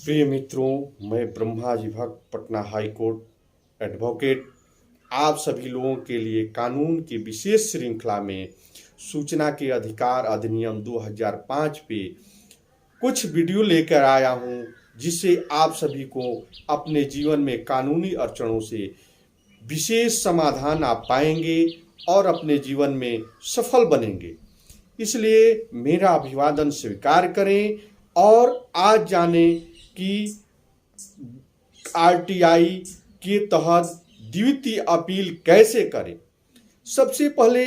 प्रिय मित्रों, मैं ब्रह्माजी भक्त पटना हाई कोर्ट एडवोकेट आप सभी लोगों के लिए कानून की विशेष श्रृंखला में सूचना के अधिकार अधिनियम 2005 पे कुछ वीडियो लेकर आया हूं, जिससे आप सभी को अपने जीवन में कानूनी अड़चनों से विशेष समाधान आप पाएंगे और अपने जीवन में सफल बनेंगे। इसलिए मेरा अभिवादन स्वीकार करें और आज जाने कि आरटीआई के तहत द्वितीय अपील कैसे करें। सबसे पहले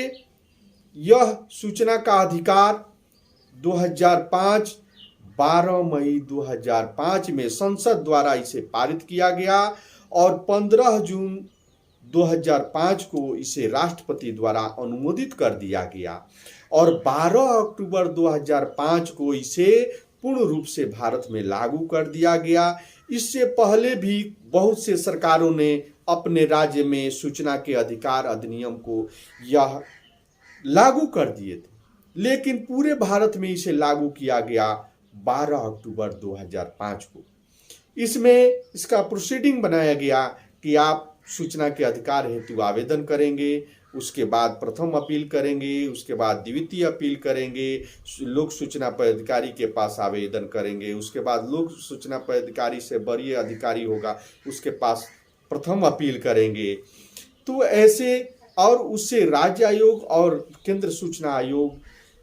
यह सूचना का अधिकार 2005 12 मई 2005 में संसद द्वारा इसे पारित किया गया और 15 जून 2005 को इसे राष्ट्रपति द्वारा अनुमोदित कर दिया गया और 12 अक्टूबर 2005 को इसे पूर्ण रूप से भारत में लागू कर दिया गया। इससे पहले भी बहुत से सरकारों ने अपने राज्य में सूचना के अधिकार अधिनियम को यह लागू कर दिए थे, लेकिन पूरे भारत में इसे लागू किया गया 12 अक्टूबर 2005 को। इसमें इसका प्रोसीडिंग बनाया गया कि आप सूचना के अधिकार हेतु आवेदन करेंगे, उसके बाद प्रथम अपील करेंगे, उसके बाद द्वितीय अपील करेंगे, लोक सूचना पदाधिकारी के पास आवेदन करेंगे, उसके बाद लोक सूचना पदाधिकारी से वरीय अधिकारी होगा उसके पास प्रथम अपील करेंगे। तो ऐसे और उससे राज्य आयोग और केंद्र सूचना आयोग,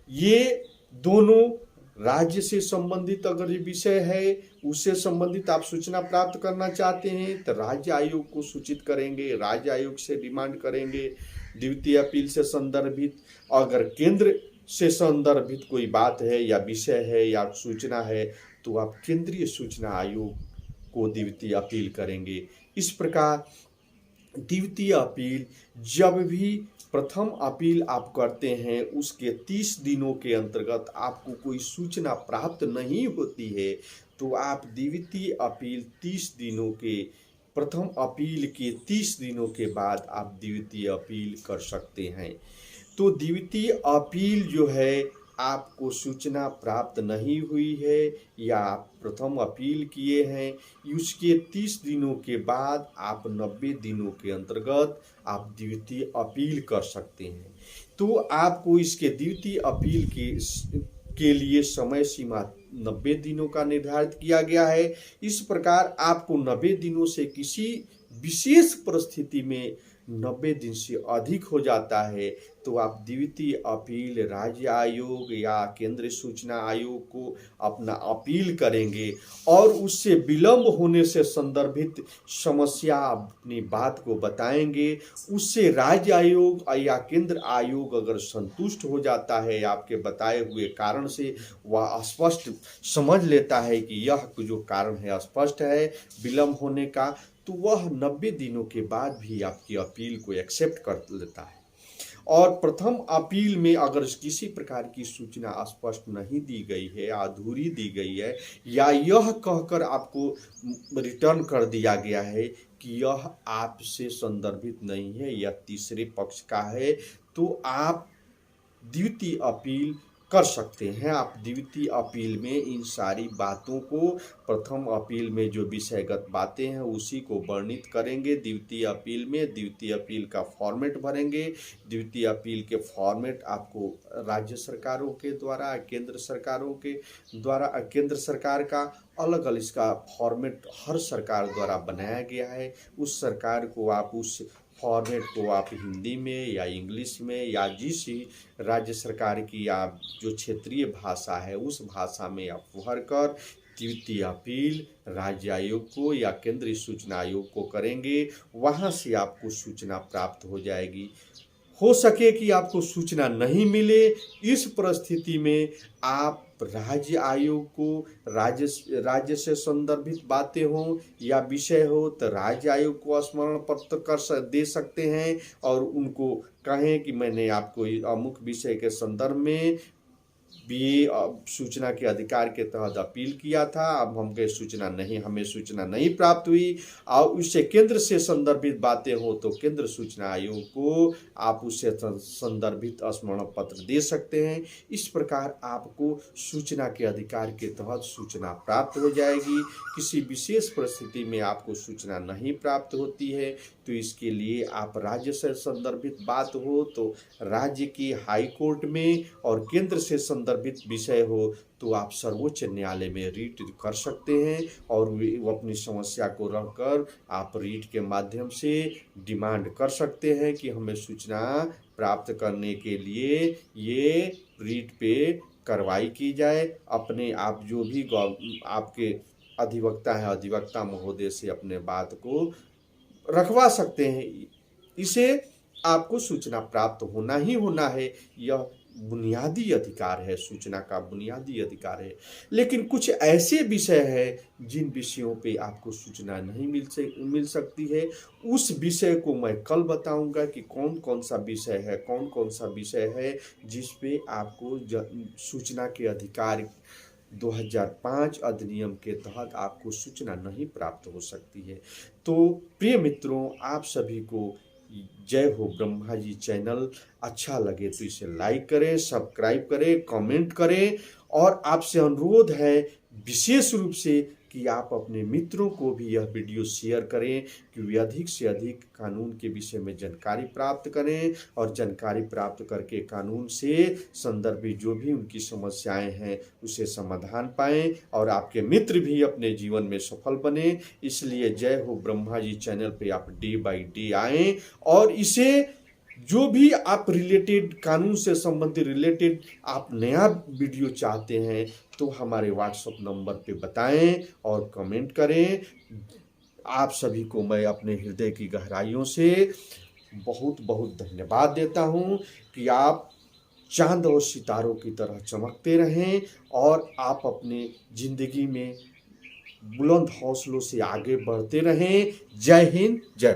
ये दोनों राज्य से संबंधित अगर ये विषय है, उससे संबंधित आप सूचना प्राप्त करना चाहते हैं तो राज्य आयोग को सूचित करेंगे, राज्य आयोग से डिमांड करेंगे द्वितीय अपील से संदर्भित। अगर केंद्र से संदर्भित कोई बात है या विषय है या सूचना है तो आप केंद्रीय सूचना आयोग को द्वितीय अपील करेंगे। इस प्रकार द्वितीय अपील जब भी प्रथम अपील आप करते हैं उसके 30 दिनों के अंतर्गत आपको कोई सूचना प्राप्त नहीं होती है तो आप द्वितीय अपील 30 दिनों के प्रथम अपील के 30 दिनों के बाद आप द्वितीय अपील कर सकते हैं। तो द्वितीय अपील जो है, आपको सूचना प्राप्त नहीं हुई है या आप प्रथम अपील किए हैं, उसके 30 दिनों के बाद आप 90 दिनों के अंतर्गत आप द्वितीय अपील कर सकते हैं। तो आपको इसके द्वितीय अपील के लिए समय सीमा 90 दिनों का निर्धारित किया गया है। इस प्रकार आपको 90 दिनों से किसी विशेष परिस्थिति में 90 दिन से अधिक हो जाता है तो आप द्वितीय अपील राज्य आयोग या केंद्रीय सूचना आयोग को अपना अपील करेंगे और उससे विलंब होने से संदर्भित समस्या अपनी बात को बताएंगे। उससे राज्य आयोग या केंद्र आयोग अगर संतुष्ट हो जाता है आपके बताए हुए कारण से, वह स्पष्ट समझ लेता है कि यह जो कारण है स्पष्ट है विलंब होने का, तो वह 90 दिनों के बाद भी आपकी अपील को एक्सेप्ट कर लेता है। और प्रथम अपील में अगर किसी प्रकार की सूचना स्पष्ट नहीं दी गई है, अधूरी दी गई है या यह कहकर आपको रिटर्न कर दिया गया है कि यह आपसे संदर्भित नहीं है या तीसरे पक्ष का है, तो आप द्वितीय अपील कर सकते हैं। आप द्वितीय अपील में इन सारी बातों को, प्रथम अपील में जो विषयगत बातें हैं उसी को वर्णित करेंगे। द्वितीय अपील में द्वितीय अपील का फॉर्मेट भरेंगे। द्वितीय अपील के फॉर्मेट आपको राज्य सरकारों के द्वारा, केंद्र सरकारों के द्वारा, केंद्र सरकार का अलग अलग इसका फॉर्मेट हर सरकार द्वारा बनाया गया है। उस सरकार को आप उस फॉर्मेट को आप हिंदी में या इंग्लिश में या जिस राज्य सरकार की आप जो क्षेत्रीय भाषा है उस भाषा में आप भरकर द्वितीय अपील राज्य आयोग को या केंद्रीय सूचना आयोग को करेंगे। वहां से आपको सूचना प्राप्त हो जाएगी। हो सके कि आपको सूचना नहीं मिले, इस परिस्थिति में आप राज्य आयोग को राज्य से संदर्भित बातें हो या विषय हो तो राज्य आयोग को स्मरण पत्र दे सकते हैं और उनको कहें कि मैंने आपको अमुक विषय के संदर्भ में भी सूचना के अधिकार के तहत अपील किया था। अब हमें सूचना नहीं प्राप्त हुई और उससे केंद्र से संदर्भित बातें हो तो केंद्र सूचना आयोग को आप उससे संदर्भित स्मरण पत्र दे सकते हैं। इस प्रकार आपको सूचना के अधिकार के तहत सूचना प्राप्त हो जाएगी। किसी विशेष परिस्थिति में आपको सूचना नहीं प्राप्त होती है तो इसके लिए आप राज्य से संदर्भित बात हो तो राज्य की हाई कोर्ट में, और केंद्र से संदर्भित विषय हो तो आप सर्वोच्च न्यायालय में रीट कर सकते हैं और वो अपनी समस्या को रखकर आप रीट के माध्यम से डिमांड कर सकते हैं कि हमें सूचना प्राप्त करने के लिए ये रीट पे कार्रवाई की जाए। अपने आप जो भी आपके अधिवक्ता है, अधिवक्ता महोदय से अपने बात को रखवा सकते हैं। इसे आपको सूचना प्राप्त होना ही होना है, यह बुनियादी अधिकार है, सूचना का बुनियादी अधिकार है। लेकिन कुछ ऐसे विषय हैं जिन विषयों पे आपको सूचना नहीं मिल सकती है। उस विषय को मैं कल बताऊंगा कि कौन कौन सा विषय है जिस पे आपको सूचना के अधिकार 2005 अधिनियम के तहत आपको सूचना नहीं प्राप्त हो सकती है। तो प्रिय मित्रों, आप सभी को जय हो ब्रह्मा जी चैनल अच्छा लगे तो इसे लाइक करें, सब्सक्राइब करें, कमेंट करें और आपसे अनुरोध है विशेष रूप से कि आप अपने मित्रों को भी यह वीडियो शेयर करें कि वे अधिक से अधिक कानून के विषय में जानकारी प्राप्त करें और जानकारी प्राप्त करके कानून से संदर्भित जो भी उनकी समस्याएं हैं उसे समाधान पाएं और आपके मित्र भी अपने जीवन में सफल बने। इसलिए जय हो ब्रह्मा जी चैनल पे आप डे बाय डे आएं और इसे जो भी आप कानून से संबंधित रिलेटेड आप नया वीडियो चाहते हैं तो हमारे व्हाट्सएप नंबर पे बताएं और कमेंट करें। आप सभी को मैं अपने हृदय की गहराइयों से बहुत बहुत धन्यवाद देता हूं कि आप चांद और सितारों की तरह चमकते रहें और आप अपने जिंदगी में बुलंद हौसलों से आगे बढ़ते रहें। जय हिंद, जय